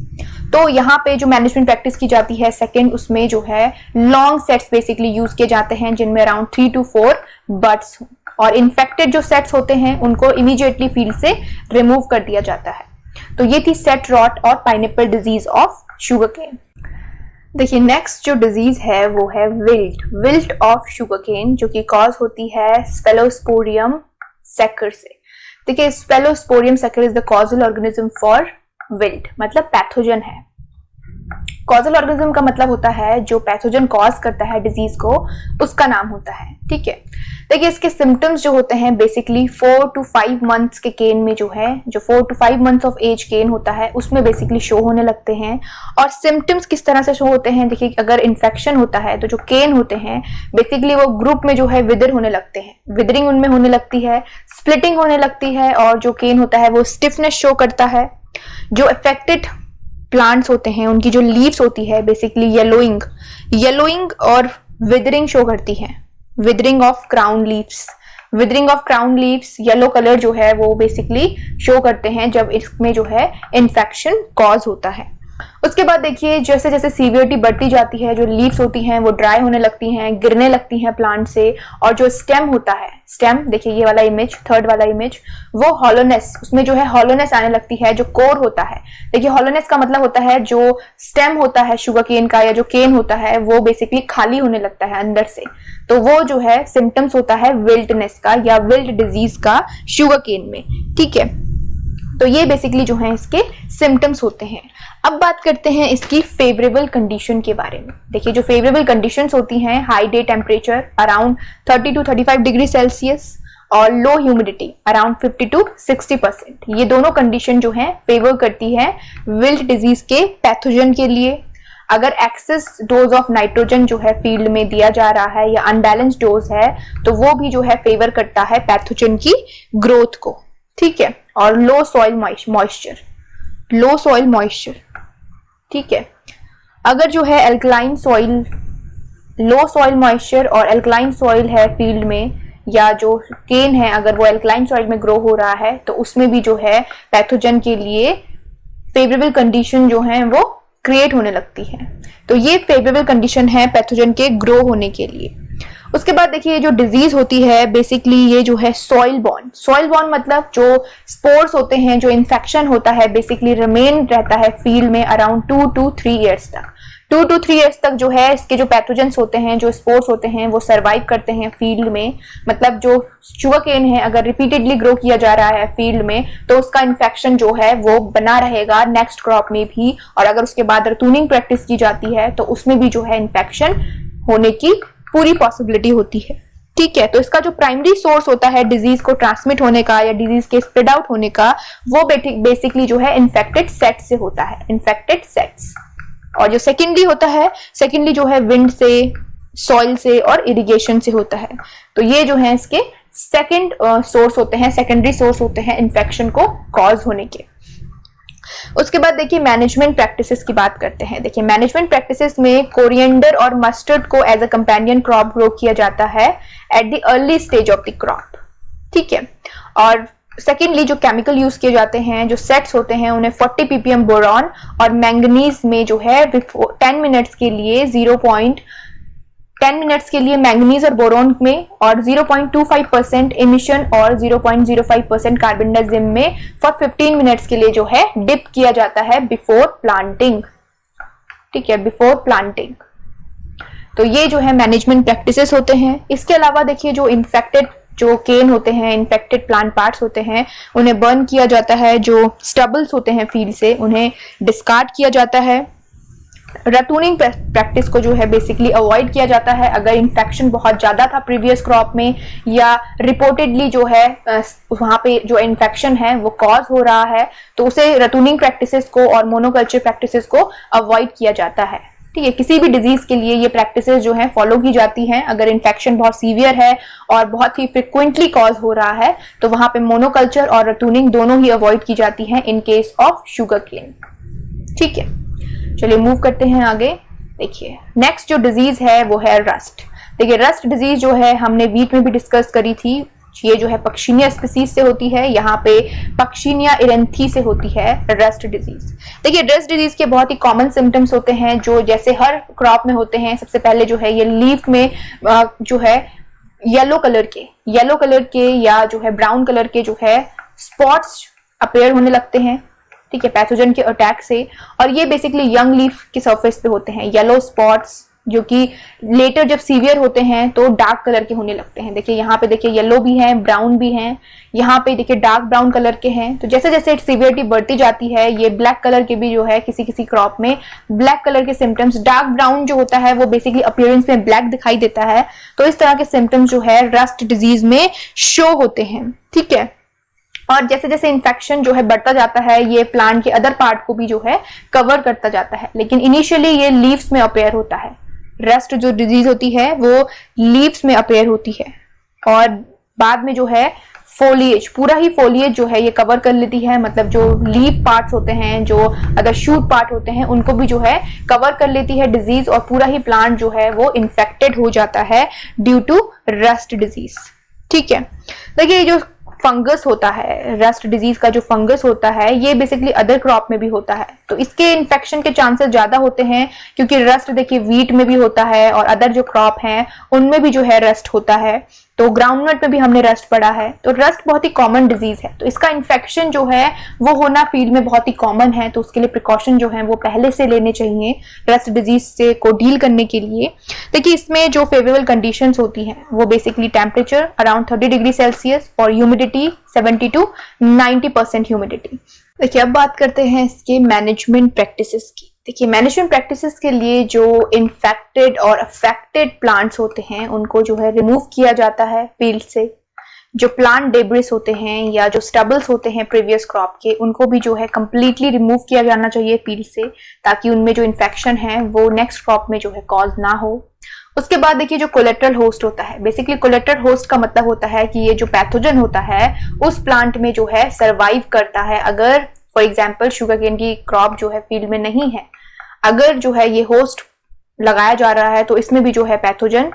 तो यहाँ पे जो मैनेजमेंट प्रैक्टिस की जाती है सेकंड, उसमें जो है लॉन्ग सेट्स बेसिकली यूज किए जाते हैं जिनमें अराउंड 3 to 4 बर्ड्स हों, और इन्फेक्टेड जो सेट्स होते हैं उनको इमीडिएटली फील्ड से रिमूव कर दिया जाता है। तो ये थी सेट रॉट और pineapple disease of sugar cane. देखिए नेक्स्ट जो डिजीज है वो है विल्ट ऑफ शुगर केन, जो कि कॉज होती है स्पेलोस्पोरियम सेकर से। देखिए स्पेलोस्पोरियम सेकर is the causal organism for wilt, मतलब पैथोजन है। कॉजल ऑर्गेनिज्म का मतलब होता है जो पैथोजन कॉज करता है डिजीज को, उसका नाम होता है, ठीक है। देखिए इसके सिम्टम्स जो होते हैं बेसिकली 4 to 5 मंथ्स के केन में जो है, जो 4 to 5 मंथ्स ऑफ एज केन होता है उसमें बेसिकली शो होने लगते हैं। और सिम्टम्स किस तरह से शो होते हैं, देखिए अगर इन्फेक्शन होता है तो जो केन होते हैं बेसिकली वो ग्रुप में जो है विदर होने लगते हैं, विदरिंग उनमें होने लगती है, स्प्लिटिंग होने लगती है, और जो केन होता है वो स्टिफनेस शो करता है। जो अफेक्टेड प्लांट्स होते हैं उनकी जो लीव्स होती है बेसिकली येलोइंग और विदरिंग शो करती है, withering of crown leaves yellow colour जो है वो बेसिकली शो करते हैं जब इसमें जो है इन्फेक्शन कॉज होता है। उसके बाद देखिए जैसे जैसे सीवियरिटी बढ़ती जाती है, जो लीव्स होती हैं वो ड्राई होने लगती हैं, गिरने लगती हैं प्लांट से, और जो स्टेम होता है, स्टेम देखिए ये वाला इमेज, थर्ड वाला इमेज, वो हॉलोनेस, उसमें जो है हॉलोनेस आने लगती है। जो कोर होता है, देखिए हॉलोनेस का मतलब होता है जो स्टेम होता है शुगर केन का या जो केन होता है वो बेसिकली खाली होने लगता है अंदर से। तो वो जो है सिम्टम्स होता है विल्टनेस का या विल्ट डिजीज का शुगर केन में, ठीक है। तो ये बेसिकली जो है इसके सिम्टम्स होते हैं। अब बात करते हैं इसकी फेवरेबल कंडीशन के बारे में। देखिए जो फेवरेबल कंडीशंस होती हैं, high day temperature around 30 to 35 degree Celsius और लो ह्यूमिडिटी अराउंड 50 to 60%, ये दोनों कंडीशन जो है फेवर करती है विल्ट डिजीज के पैथोजन के लिए। अगर एक्सेस डोज ऑफ नाइट्रोजन जो है फील्ड में दिया जा रहा है या अनबैलेंस डोज है तो वो भी जो है फेवर करता है पैथोजन की ग्रोथ को, ठीक है। और लो सॉइल मॉइस्चर, ठीक है। अगर जो है एल्कलाइन सॉइल, लो सॉइल मॉइस्चर और एल्कलाइन सॉइल है फील्ड में, या जो केन है अगर वो एल्कलाइन सॉइल में ग्रो हो रहा है तो उसमें भी जो है पैथोजन के लिए फेवरेबल कंडीशन जो है वो क्रिएट होने लगती है। तो ये फेवरेबल कंडीशन है पैथोजन के ग्रो होने के लिए। उसके बाद देखिए जो डिजीज होती है बेसिकली ये जो है सॉइल बॉर्न मतलब जो स्पोर्स होते हैं, जो इन्फेक्शन होता है बेसिकली रिमेन रहता है फील्ड में अराउंड 2 to 3 इयर्स तक। 2 to 3 इयर्स तक जो है इसके जो पैथोजेंस होते हैं, जो स्पोर्स होते हैं वो सर्वाइव करते हैं फील्ड में। मतलब जो शुगर केन है अगर रिपीटेडली ग्रो किया जा रहा है फील्ड में तो उसका इन्फेक्शन जो है वो बना रहेगा नेक्स्ट क्रॉप में भी, और अगर उसके बाद रूनिंग प्रैक्टिस की जाती है तो उसमें भी जो है इन्फेक्शन होने की पूरी पॉसिबिलिटी होती है, ठीक है। तो इसका जो प्राइमरी सोर्स होता है डिजीज को ट्रांसमिट होने का या डिजीज के स्प्रेड आउट होने का, वो बेसिकली जो है इन्फेक्टेड सेट से होता है, इन्फेक्टेड सेट्स। और जो सेकेंडली होता है, सेकेंडली जो है विंड से, सॉइल से और इरिगेशन से होता है। तो ये जो है इसके सेकेंड सोर्स होते हैं, सेकेंडरी सोर्स होते हैं इन्फेक्शन को कॉज होने के। उसके बाद देखिए मैनेजमेंट प्रैक्टिसेस की बात करते हैं। देखिए मैनेजमेंट प्रैक्टिसेस में कोरिएंडर और मस्टर्ड को as a companion crop grow किया जाता है at the early stage of the crop, ठीक है। और सेकेंडली जो केमिकल यूज किए जाते हैं, जो सेट्स होते हैं, उन्हें 40 ppm बोरॉन और मैंगनीज में जो है 10 मिनट्स के लिए 10 मिनट्स के लिए मैंगनीज और बोरोन में, और 0.25% एमिशन और 0.05% कार्बन डाइऑक्साइड में फॉर 15 मिनट्स के लिए जो है डिप किया जाता है बिफोर प्लांटिंग, ठीक है, बिफोर प्लांटिंग। तो ये जो है मैनेजमेंट प्रैक्टिसेस होते हैं। इसके अलावा देखिए जो इन्फेक्टेड जो केन होते हैं, इन्फेक्टेड प्लांट पार्ट्स होते हैं, उन्हें बर्न किया जाता है। जो स्टबल्स होते हैं फील्ड से, उन्हें डिस्कार्ड किया जाता है। रतूनिंग प्रैक्टिस को जो है बेसिकली अवॉइड किया जाता है अगर इन्फेक्शन बहुत ज्यादा था प्रीवियस क्रॉप में, या रिपोर्टेडली जो है वहां पे जो इन्फेक्शन है वो कॉज हो रहा है, तो उसे रतूनिंग प्रैक्टिसेस को और मोनोकल्चर प्रैक्टिसेस को अवॉइड किया जाता है, ठीक है। किसी भी डिजीज के लिए ये प्रैक्टिसेस जो है फॉलो की जाती हैं। अगर इन्फेक्शन बहुत सीवियर है और बहुत ही फ्रिक्वेंटली कॉज हो रहा है तो वहां पे मोनोकल्चर और रतूनिंग दोनों ही अवॉइड की जाती हैं in case of sugar cane, ठीक है। चलिए मूव करते हैं आगे। देखिए नेक्स्ट जो डिजीज है वो है रस्ट। देखिए रस्ट डिजीज जो है हमने वीट में भी डिस्कस करी थी। ये जो है पक्शिनिया स्पीसीज से होती है, यहाँ पे पक्शिनिया इरेंथी से होती है रस्ट डिजीज। देखिए रस्ट डिजीज के बहुत ही कॉमन सिम्टम्स होते हैं जो जैसे हर क्रॉप में होते हैं। सबसे पहले जो है ये लीफ में जो है येलो कलर के या जो है ब्राउन कलर के जो है स्पॉट्स अपीयर होने लगते हैं, ठीक है, पैथोजन के अटैक से। और ये बेसिकली यंग लीफ की सरफेस पे होते हैं येलो स्पॉट्स, जो कि लेटर जब सीवियर होते हैं तो डार्क कलर के होने लगते हैं। देखिए यहाँ पे देखिए येलो भी हैं, ब्राउन भी हैं, यहाँ पे देखिए डार्क ब्राउन कलर के हैं। तो जैसे जैसे सीवियरिटी बढ़ती जाती है ये ब्लैक कलर के भी जो है किसी किसी क्रॉप में ब्लैक कलर के सिम्टम्स, डार्क ब्राउन जो होता है वो बेसिकली अपीयरेंस में ब्लैक दिखाई देता है। तो इस तरह के सिम्टम्स जो है रस्ट डिजीज में शो होते हैं, ठीक है। और जैसे जैसे इन्फेक्शन जो है बढ़ता जाता है ये प्लांट के अदर पार्ट को भी जो है कवर करता जाता है, लेकिन इनिशियली ये लीव्स में अपेयर होता है। रस्ट जो डिजीज होती है वो लीव्स में अपेयर होती है और बाद में जो है फोलिएज, पूरा ही फोलिएज जो है ये कवर कर लेती है। मतलब जो लीफ पार्ट्स होते हैं, जो अदर शूट पार्ट होते हैं, उनको भी जो है कवर कर लेती है डिजीज और पूरा ही प्लांट जो है वो इन्फेक्टेड हो जाता है ड्यू टू रस्ट डिजीज, ठीक है। देखिए जो फंगस होता है, रस्ट डिजीज का जो फंगस होता है ये बेसिकली अदर क्रॉप में भी होता है, तो इसके इन्फेक्शन के चांसेस ज्यादा होते हैं क्योंकि रस्ट देखिए वीट में भी होता है और अदर जो क्रॉप हैं उनमें भी जो है रस्ट होता है। तो ग्राउंडनट में भी हमने रस्ट पढ़ा है। तो रस्ट बहुत ही कॉमन डिजीज है, तो इसका इन्फेक्शन जो है वो होना फील्ड में बहुत ही कॉमन है। तो उसके लिए प्रिकॉशन जो है वो पहले से लेने चाहिए रस्ट डिजीज से को डील करने के लिए। देखिए इसमें जो फेवरेबल कंडीशंस होती हैं वो basically temperature around 30 degree Celsius और ह्यूमिडिटी 70 to 90% ह्यूमिडिटी। देखिए अब बात करते हैं इसके मैनेजमेंट प्रैक्टिसेस की। देखिए मैनेजमेंट प्रैक्टिसेस के लिए जो इन्फेक्टेड और अफेक्टेड प्लांट्स होते हैं उनको जो है रिमूव किया जाता है फील्ड से। जो प्लांट डेब्रिस होते हैं या जो स्टबल्स होते हैं प्रीवियस क्रॉप के, उनको भी जो है कंप्लीटली रिमूव किया जाना चाहिए फील्ड से, ताकि उनमें जो इन्फेक्शन है वो नेक्स्ट क्रॉप में जो है कॉज ना हो। उसके बाद देखिए जो कोलेट्रल होस्ट होता है, बेसिकली कोलेट्रल होस्ट का मतलब होता है कि ये जो पैथोजन होता है उस प्लांट में जो है सरवाइव करता है। अगर फॉर एग्जांपल शुगर केन की क्रॉप जो है फील्ड में नहीं है, अगर जो है ये होस्ट लगाया जा रहा है तो इसमें भी जो है पैथोजन,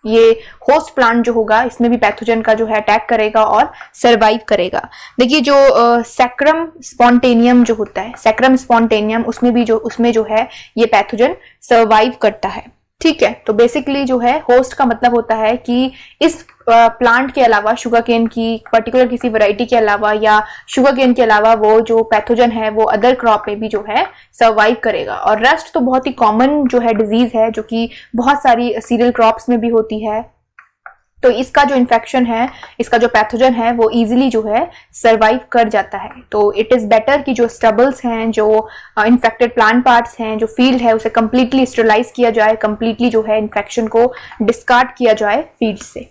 ये होस्ट प्लांट जो होगा इसमें भी पैथोजन का जो है अटैक करेगा और सरवाइव करेगा। देखिए जो सैक्रम स्पॉन्टेनियम जो होता है, सैक्रम स्पॉन्टेनियम, उसमें जो है ये पैथोजन सरवाइव करता है, ठीक है। तो बेसिकली जो है होस्ट का मतलब होता है कि इस प्लांट के अलावा, शुगर केन की पर्टिकुलर किसी वैरायटी के अलावा या शुगर केन के अलावा वो जो पैथोजन है वो अदर क्रॉप में भी जो है सर्वाइव करेगा। और रस्ट तो बहुत ही कॉमन जो है डिजीज है जो कि बहुत सारी सीरियल क्रॉप्स में भी होती है। तो इसका जो इन्फेक्शन है, इसका जो पैथोजन है वो इजीली जो है सर्वाइव कर जाता है। तो इट इज बेटर कि जो स्टबल्स हैं, जो इन्फेक्टेड प्लांट पार्ट्स हैं, जो फील्ड है उसे कंप्लीटली स्टेरलाइज किया जाए, कंप्लीटली जो है इन्फेक्शन को डिस्कार्ड किया जाए फील्ड से।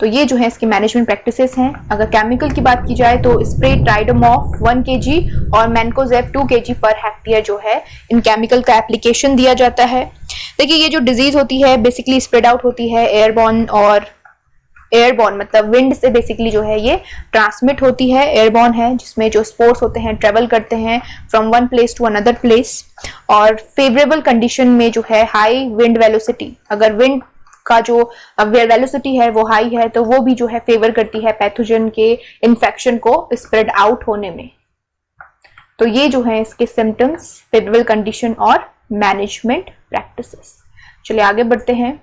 तो ये जो है इसकी मैनेजमेंट प्रैक्टिसेस हैं। अगर केमिकल की बात की जाए तो स्प्रे ट्राइडोमॉफ 1 kg और मैनकोजेब 2 kg पर हेक्टेयर जो है इन केमिकल का एप्लीकेशन दिया जाता है। देखिए ये जो डिजीज होती है बेसिकली स्प्रेड आउट होती है एयरबॉर्न और एयरबॉर्न, मतलब विंड से बेसिकली जो है ये ट्रांसमिट होती है, एयरबॉर्न है, जिसमें जो स्पोर्स होते हैं ट्रेवल करते हैं from one place to another place. और फेवरेबल कंडीशन में जो है हाई विंड वेलोसिटी, अगर विंड का जो वेलोसिटी है वो हाई है तो वो भी जो है फेवर करती है पैथोजन के इन्फेक्शन को स्प्रेड आउट होने में। तो ये जो है इसके सिम्टम्स, फेवरेबल कंडीशन और मैनेजमेंट प्रैक्टिसेस। चलिए आगे बढ़ते हैं।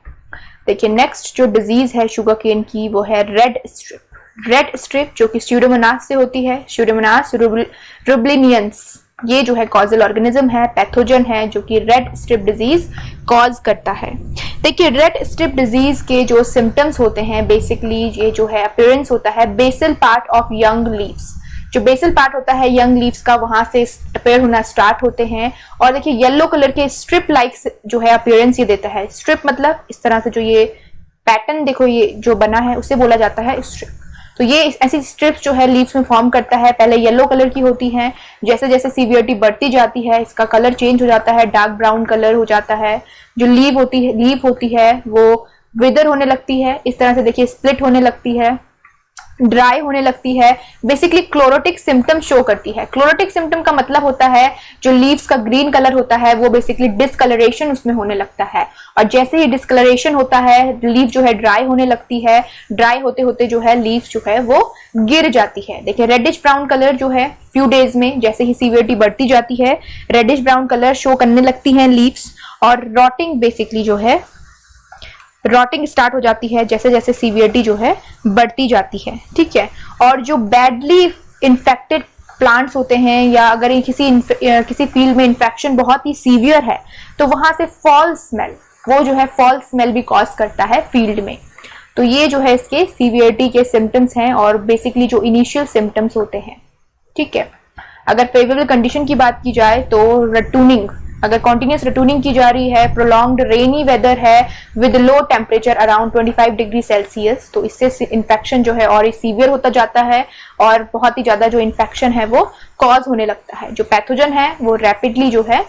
देखिए नेक्स्ट जो डिजीज है शुगर केन की वो है रेड स्ट्रिप। रेड स्ट्रिप जो कि स्यूडोमोनास से होती है, स्यूडोमोनास रुब्लिनियंस, ये जो है कॉजल ऑर्गेनिज्म है, पैथोजन है जो कि रेड स्ट्रिप डिजीज कॉज करता है। देखिए रेड स्ट्रिप डिजीज के जो सिम्टम्स होते हैं बेसिकली ये जो है अपीयरेंस होता है basal part of young leaves, जो बेसल पार्ट होता है यंग लीव्स का वहां से अपीयर होना स्टार्ट होते हैं। और देखिए येलो कलर के स्ट्रिप लाइक जो है अपीयरेंस ये देता है। स्ट्रिप मतलब इस तरह से जो ये पैटर्न देखो ये जो बना है उसे बोला जाता है स्ट्रिप। तो ये ऐसी स्ट्रिप्स जो है लीव्स में फॉर्म करता है, पहले येलो कलर की होती हैं, जैसे जैसे सीवियरिटी बढ़ती जाती है इसका कलर चेंज हो जाता है, डार्क ब्राउन कलर हो जाता है। जो लीव होती है वो विदर होने लगती है, इस तरह से देखिए स्प्लिट होने लगती है, ड्राई होने लगती है, बेसिकली क्लोरोटिक सिम्टम शो करती है। क्लोरोटिक सिम्टम का मतलब होता है जो लीव्स का ग्रीन कलर होता है वो बेसिकली डिस्कलरेशन उसमें होने लगता है, और जैसे ही डिस्कलरेशन होता है लीफ जो है ड्राई होने लगती है, ड्राई होते होते जो है लीफ जो है वो गिर जाती है। देखिए रेडिश ब्राउन कलर जो है फ्यू डेज में जैसे ही सीवियरिटी बढ़ती जाती है रेडिश ब्राउन कलर शो करने लगती है लीव्स, और रॉटिंग बेसिकली जो है रॉटिंग स्टार्ट हो जाती है जैसे जैसे सीवियरिटी जो है बढ़ती जाती है, ठीक है। और जो बैडली इन्फेक्टेड प्लांट्स होते हैं या अगर किसी फील्ड में इन्फेक्शन बहुत ही सीवियर है तो वहां से फॉल स्मेल, वो जो है फॉल स्मेल भी कॉज करता है फील्ड में। तो ये जो है इसके सीवियरिटी के सिम्टम्स हैं और बेसिकली जो इनिशियल सिम्टम्स होते हैं, ठीक है। अगर फेवरेबल कंडीशन की बात की जाए तो रटूनिंग, अगर कॉन्टिन्यूस रटूनिंग की जा रही है, प्रोलॉन्ग्ड रेनी वेदर है with low temperature around 25 degree Celsius, तो इससे इन्फेक्शन जो है और सीवियर होता जाता है और बहुत ही ज्यादा जो इन्फेक्शन है वो कॉज होने लगता है। जो पैथोजन है वो रैपिडली जो है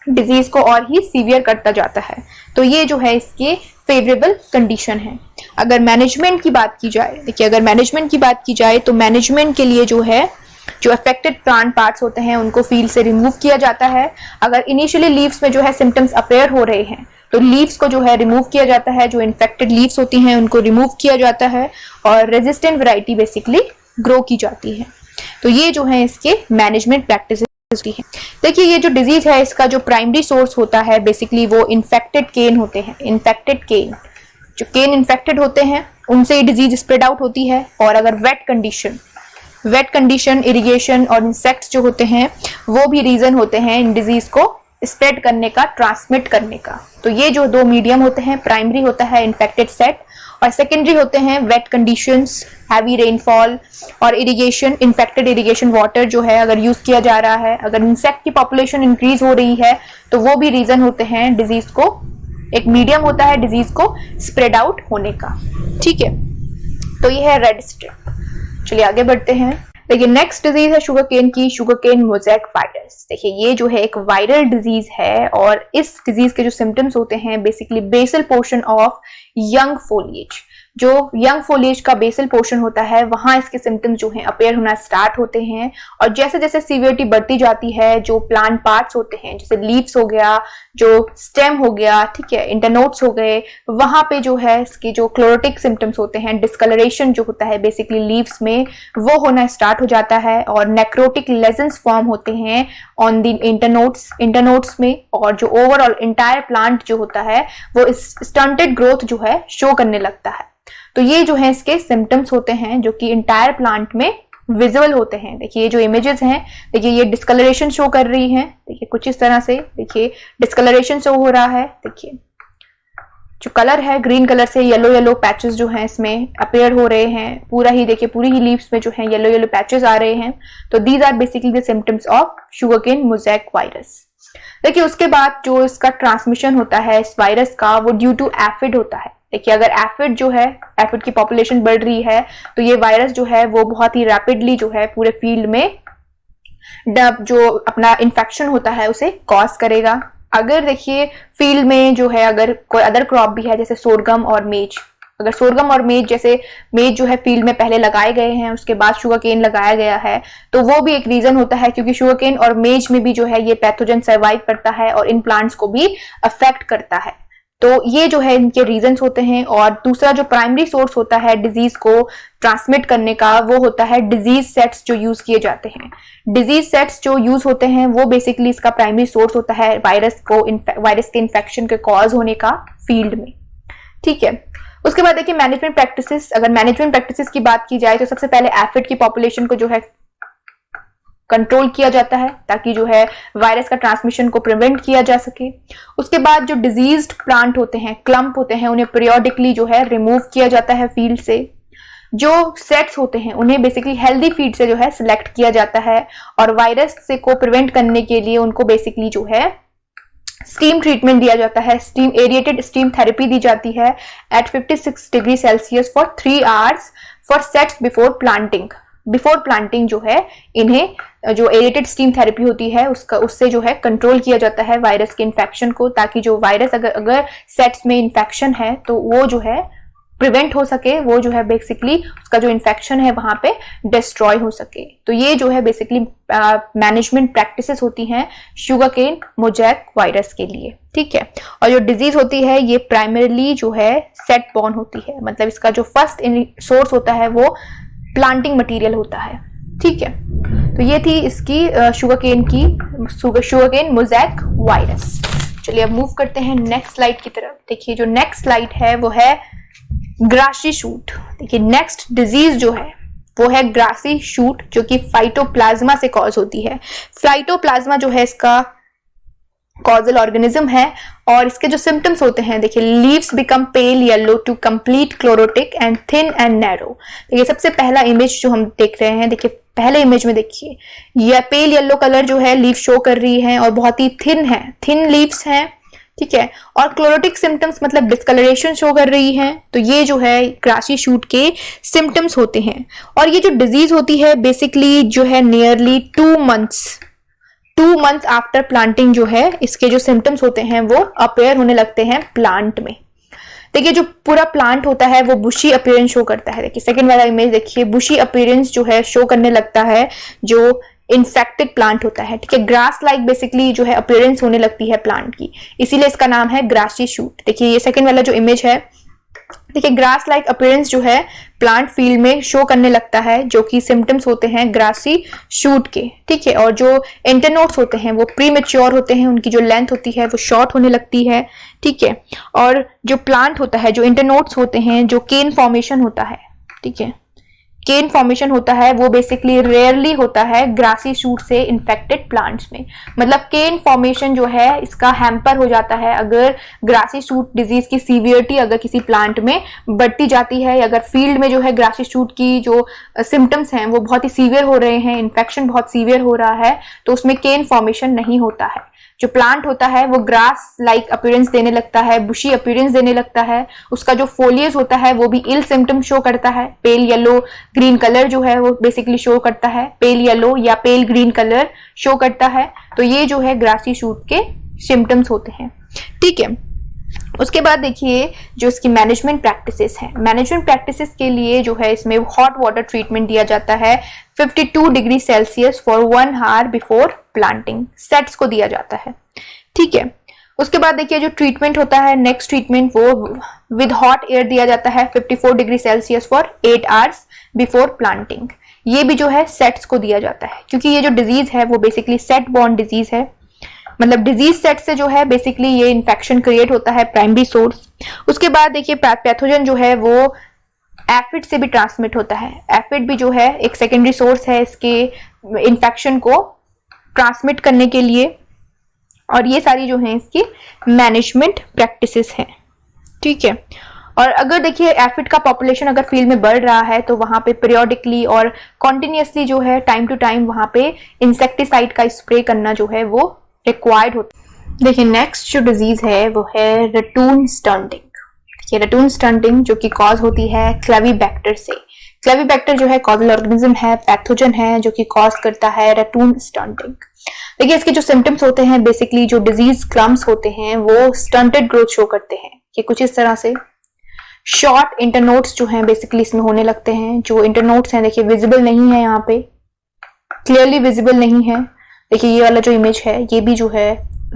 डिजीज को और ही सीवियर करता जाता है। तो ये जो है इसके फेवरेबल कंडीशन है। अगर मैनेजमेंट की बात की जाए, देखिए अगर मैनेजमेंट की बात की जाए तो मैनेजमेंट के लिए जो है जो अफेक्टेड प्लांट पार्ट्स होते हैं उनको फील्ड से रिमूव किया जाता है। अगर इनिशियली लीव्स में जो है सिम्टम्स अपेयर हो रहे हैं तो लीव्स को जो है रिमूव किया जाता है, जो इन्फेक्टेड लीव्स होती हैं उनको रिमूव किया जाता है और रेजिस्टेंट वैरायटी बेसिकली ग्रो की जाती है। तो ये जो है इसके मैनेजमेंट प्रैक्टिसेस की है। देखिए ये जो डिजीज है इसका जो प्राइमरी सोर्स होता है बेसिकली वो इन्फेक्टेड केन होते हैं। इन्फेक्टेड केन, जो केन इन्फेक्टेड होते हैं उनसे डिजीज स्प्रेड आउट होती है। और अगर वेट कंडीशन, इरिगेशन और इंसेक्ट्स जो होते हैं वो भी रीजन होते हैं इन डिजीज को स्प्रेड करने का, ट्रांसमिट करने का। तो ये जो दो मीडियम होते हैं, प्राइमरी होता है इन्फेक्टेड सेट और सेकेंडरी होते हैं वेट कंडीशंस, हैवी रेनफॉल और इरिगेशन, इन्फेक्टेड इरिगेशन वाटर जो है अगर यूज किया जा रहा है। अगर इंसेक्ट की पॉपुलेशन इंक्रीज हो रही है तो वो भी रीजन होते हैं डिजीज को, एक मीडियम होता है डिजीज को स्प्रेड आउट होने का, ठीक है। तो ये है रेड स्ट्रिप। चलिए आगे बढ़ते हैं। देखिए नेक्स्ट डिजीज है शुगर केन की, शुगर केन मोज़ेक वायरस। देखिए ये जो है एक वायरल डिजीज है और इस डिजीज के जो सिम्टम्स होते हैं basically basal portion of young foliage, जो यंग फोलिएज का बेसल पोर्शन होता है वहां इसके सिम्टम्स जो हैं अपेयर होना स्टार्ट होते हैं। और जैसे जैसे सीवियरिटी बढ़ती जाती है जो प्लांट पार्ट्स होते हैं जैसे लीव्स हो गया, जो स्टेम हो गया, ठीक है, इंटरनोड्स हो गए, वहां पे जो है इसके जो क्लोरोटिक सिम्टम्स होते हैं, डिस्कलरेशन जो होता है बेसिकली लीव्स में वो होना स्टार्ट हो जाता है और नेक्रोटिक लेजन्स फॉर्म होते हैं ऑन द इंटरनोड्स में। और जो ओवरऑल इंटायर प्लांट जो होता है वो स्टंटेड ग्रोथ जो है शो करने लगता है। तो ये जो है इसके सिम्टम्स होते हैं जो कि इंटायर प्लांट में विजिबल होते हैं। देखिए ये जो इमेजेस हैं, देखिए ये डिस्कलरेशन शो कर रही हैं, देखिए कुछ इस तरह से, देखिए डिस्कलरेशन शो हो रहा है। देखिए जो कलर है ग्रीन कलर से येलो येलो पैचेस जो हैं इसमें अपेयर हो रहे हैं, पूरा ही देखिए पूरी ही लीव्स में जो है येलो येलो पैचेस आ रहे हैं। तो these are basically the symptoms of sugarcane mosaic virus. देखिए उसके बाद जो इसका ट्रांसमिशन होता है इस वायरस का वो ड्यू टू एफिड होता है। देखिए अगर एफिड जो है, एफिड की पॉपुलेशन बढ़ रही है तो ये वायरस जो है वो बहुत ही रैपिडली जो है पूरे फील्ड में जो अपना इन्फेक्शन होता है उसे कॉज करेगा। अगर देखिए फील्ड में जो है अगर कोई अदर क्रॉप भी है जैसे सोरगम और मेज, अगर सोरगम और मेज, जैसे मेज जो है फील्ड में पहले लगाए गए हैं, उसके बाद शुगर केन लगाया गया है, तो वो भी एक रीजन होता है, क्योंकि शुगर केन और मेज में भी जो है ये पैथोजन सर्वाइव करता है और इन प्लांट्स को भी अफेक्ट करता है। तो ये जो है इनके रीजंस होते हैं। और दूसरा जो प्राइमरी सोर्स होता है डिजीज को ट्रांसमिट करने का, वो होता है डिजीज सेट्स जो यूज किए जाते हैं। डिजीज सेट्स जो यूज होते हैं वो बेसिकली इसका प्राइमरी सोर्स होता है वायरस के इन्फेक्शन के कॉज होने का फील्ड में। ठीक है, उसके बाद देखिए मैनेजमेंट प्रैक्टिसेस। अगर मैनेजमेंट प्रैक्टिसेस की बात की जाए तो सबसे पहले एफिड की पॉपुलेशन को जो है कंट्रोल किया जाता है, ताकि जो है वायरस का ट्रांसमिशन को प्रिवेंट किया जा सके। उसके बाद जो डिजीज्ड प्लांट होते हैं, क्लम्प होते हैं, उन्हें पीरियोडिकली जो है रिमूव किया जाता है फील्ड से। जो सेट्स होते हैं उन्हें बेसिकली हेल्दी फीड से जो है सिलेक्ट किया जाता है, और वायरस से को प्रिवेंट करने के लिए उनको बेसिकली जो है स्टीम ट्रीटमेंट दिया जाता है, एरिएटेड स्टीम थेरेपी दी जाती है at 56 degree Celsius for 3 hours for sets before planting. Before planting जो है इन्हें जो एरिएटेड स्टीम थेरेपी होती है उससे जो है कंट्रोल किया जाता है वायरस के इन्फेक्शन को, ताकि जो वायरस अगर सेट्स में इन्फेक्शन है तो वो जो है प्रिवेंट हो सके, वो जो है बेसिकली उसका जो इन्फेक्शन है वहां पे डिस्ट्रॉय हो सके। तो ये जो है बेसिकली मैनेजमेंट प्रैक्टिसेस होती हैं शुगर केन मोजैक वायरस के लिए। ठीक है, और जो डिजीज होती है ये प्राइमरीली जो है सेट बॉर्न होती है, मतलब इसका जो फर्स्ट सोर्स होता है वो प्लांटिंग मटेरियल होता है। ठीक है, तो ये थी इसकी शुगर केन मोजैक वायरस। चलिए अब मूव करते हैं नेक्स्ट स्लाइड की तरफ। देखिए जो नेक्स्ट स्लाइड है वो है ग्रासी शूट। देखिए नेक्स्ट डिजीज जो है वो है ग्रासी शूट, जो कि फाइटोप्लाज्मा से कॉज होती है। फाइटोप्लाज्मा जो है इसका कॉजल ऑर्गेनिज्म है, और इसके जो सिम्टम्स होते हैं, देखिए leaves become pale yellow to complete chlorotic and thin and narrow. देखिए सबसे पहला इमेज जो हम देख रहे हैं, देखिए पहले इमेज में देखिए यह पेल येलो कलर जो है लीव शो कर रही है और बहुत ही थिन है, थिन लीव्स हैं। ठीक है, और क्लोरोटिक सिम्टम्स मतलब डिस्कलरेशन शो कर रही है। तो ये जो है ग्रासी शूट के सिम्टम्स होते हैं। और ये जो डिजीज होती है बेसिकली जो है नियरली 2 मंथ्स आफ्टर प्लांटिंग जो है इसके जो सिम्टम्स होते हैं वो अपेयर होने लगते हैं प्लांट में। देखिए जो पूरा प्लांट होता है वो बुशी अपीयरेंस शो करता है। देखिए सेकंड वाला इमेज देखिए, बुशी अपीयरेंस जो है शो करने लगता है जो इन्फेक्टेड प्लांट होता है। ठीक है, ग्रास लाइक बेसिकली जो है अपीयरेंस होने लगती है प्लांट की, इसीलिए इसका नाम है ग्रासी शूट। देखिए ये सेकंड वाला जो इमेज है, देखिए ग्रास लाइक अपीयरेंस जो है प्लांट फील्ड में शो करने लगता है, जो कि सिम्टम्स होते हैं ग्रासी शूट के। ठीक है, और जो इंटरनोड्स होते हैं वो प्रीमेच्योर होते हैं, उनकी जो लेंथ होती है वो शॉर्ट होने लगती है। ठीक है, और जो प्लांट होता है, जो इंटरनोड्स होते हैं, जो केन फॉर्मेशन होता है, ठीक है, केन फॉर्मेशन होता है वो बेसिकली रेयरली होता है ग्रासी शूट से इन्फेक्टेड प्लांट्स में। मतलब केन फॉर्मेशन जो है इसका हैम्पर हो जाता है अगर ग्रासी शूट डिजीज की सीवियरिटी अगर किसी प्लांट में बढ़ती जाती है, अगर फील्ड में जो है ग्रासी शूट की जो सिम्टम्स हैं वो बहुत ही सीवियर हो रहे हैं, इन्फेक्शन बहुत सीवियर हो रहा है, तो उसमें केन फॉर्मेशन नहीं होता है। जो प्लांट होता है वो ग्रास लाइक अपीयरेंस देने लगता है, बुशी अपीयरेंस देने लगता है। उसका जो फोलियज होता है वो भी इल सिम्टम शो करता है, पेल येलो ग्रीन कलर जो है वो बेसिकली शो करता है, पेल येलो या पेल ग्रीन कलर शो करता है। तो ये जो है ग्रासी शूट के सिम्टम्स होते हैं। ठीक है, उसके बाद देखिए जो इसकी मैनेजमेंट प्रैक्टिसेस है, मैनेजमेंट प्रैक्टिसेस के लिए जो है इसमें हॉट वाटर ट्रीटमेंट दिया जाता है 52 degree Celsius for 1 hour before planting, sets को दिया जाता है। ठीक है, उसके बाद देखिए जो ट्रीटमेंट होता है, नेक्स्ट ट्रीटमेंट वो विद हॉट एयर दिया जाता है 54 degree Celsius for 8 hours before planting. ये भी जो है सेट्स को दिया जाता है, क्योंकि ये जो डिजीज है वो बेसिकली सेट बॉर्न डिजीज है, मतलब डिजीज सेट से जो है बेसिकली ये इन्फेक्शन क्रिएट होता है, प्राइमरी सोर्स। उसके बाद देखिए पैथोजन जो है वो एफिड से भी ट्रांसमिट होता है। एफिड भी जो है एक सेकेंडरी सोर्स है इसके इन्फेक्शन को ट्रांसमिट करने के लिए। और ये सारी जो है इसकी मैनेजमेंट प्रैक्टिसेस हैं। ठीक है, और अगर देखिए एफिड का पॉपुलेशन अगर फील्ड में बढ़ रहा है तो वहां पे पीरियोडिकली और कॉन्टिन्यूसली जो है टाइम टू टाइम वहां पे इंसेक्टिसाइड का स्प्रे करना जो है वो रिक्वायर्ड होता है। देखिए नेक्स्ट जो डिजीज है वो है रटून स्टंटिंग। देखिए रटून स्टंटिंग जो कि कॉज होती है क्लेवीबैक्टर से। क्लेवीबैक्टर जो है कॉजल ऑर्गेनिज्म है, पैथोजन है जो कि कॉज करता है रटून स्टंटिंग। देखिए इसके जो सिम्टम्स होते हैं बेसिकली जो डिजीज क्लम्स होते हैं वो स्टंटेड ग्रोथ शो करते हैं। ये कुछ इस तरह से शॉर्ट इंटरनोड्स जो हैं बेसिकली इसमें होने लगते हैं। जो इंटरनोड्स हैं देखिए विजिबल नहीं है, यहाँ पे क्लियरली विजिबल नहीं है। देखिए ये वाला जो इमेज है ये भी जो है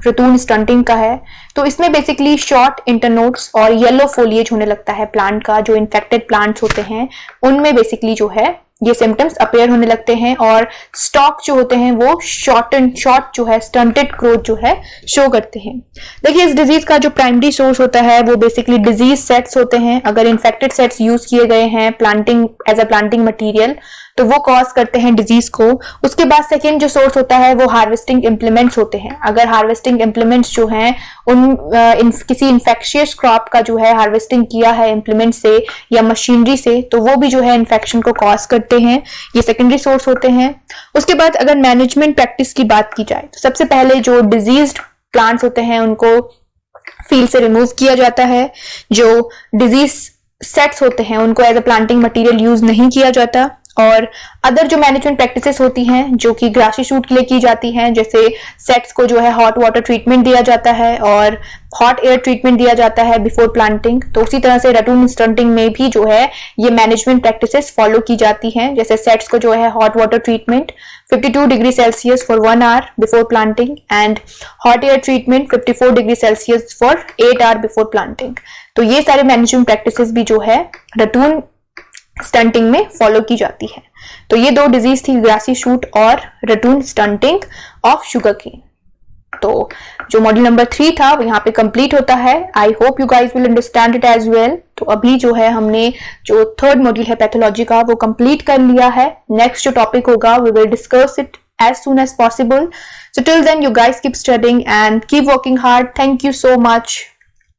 रतून स्टंटिंग का है। तो इसमें बेसिकली शॉर्ट इंटरनोड्स और येलो फोलिएज होने लगता है प्लांट का। जो इन्फेक्टेड प्लांट्स होते हैं उनमें बेसिकली जो है ये सिम्टम्स अपेयर होने लगते हैं और स्टॉक जो होते हैं वो शॉर्ट जो है स्टंटेड ग्रोथ जो है शो करते हैं। देखिए इस डिजीज का जो प्राइमरी सोर्स होता है वो बेसिकली डिजीज सेट्स होते हैं। अगर इन्फेक्टेड सेट्स यूज किए गए हैं planting as a planting material तो वो कॉज करते हैं डिजीज को। उसके बाद सेकेंड जो सोर्स होता है वो हार्वेस्टिंग इम्प्लीमेंट्स होते हैं। अगर हार्वेस्टिंग इम्प्लीमेंट्स जो हैं किसी इन्फेक्शियस क्रॉप का जो है हार्वेस्टिंग किया है इम्प्लीमेंट से या मशीनरी से तो वो भी जो है इन्फेक्शन को कॉज करते हैं। ये सेकेंडरी सोर्स होते हैं। उसके बाद अगर मैनेजमेंट प्रैक्टिस की बात की जाए तो सबसे पहले जो डिजीज्ड प्लांट्स होते हैं उनको फील्ड से रिमूव किया जाता है। जो डिजीज सेट्स होते हैं उनको as a planting material use नहीं किया जाता। और अदर जो मैनेजमेंट प्रैक्टिसेस होती हैं जो कि ग्रासी शूट के लिए की जाती हैं, जैसे सेट्स को जो है हॉट वाटर ट्रीटमेंट दिया जाता है और हॉट एयर ट्रीटमेंट दिया जाता है बिफोर प्लांटिंग। तो उसी तरह से रतून स्टंटिंग में भी जो है ये मैनेजमेंट प्रैक्टिसेस फॉलो की जाती हैं। जैसे सेट्स को जो है hot water treatment 52 degree Celsius for 1 hour before planting and hot air treatment 54 degree Celsius for 8 hour before planting. तो ये सारे मैनेजमेंट प्रैक्टिसेस भी जो है रतून स्टंटिंग में फॉलो की जाती है। तो ये दो डिजीज थी ग्रासी शूट और रतून स्टंटिंग ऑफ शुगर केन। तो जो मॉड्यूल नंबर 3 था वो यहाँ पे कंप्लीट होता है। I hope you guys will understand it as well. तो अभी जो है हमने जो थर्ड मॉड्यूल है पैथोलॉजी का वो कंप्लीट कर लिया है। नेक्स्ट जो टॉपिक होगा we will discuss it as soon as possible. So till then you guys keep studying and keep working hard. Thank you so much.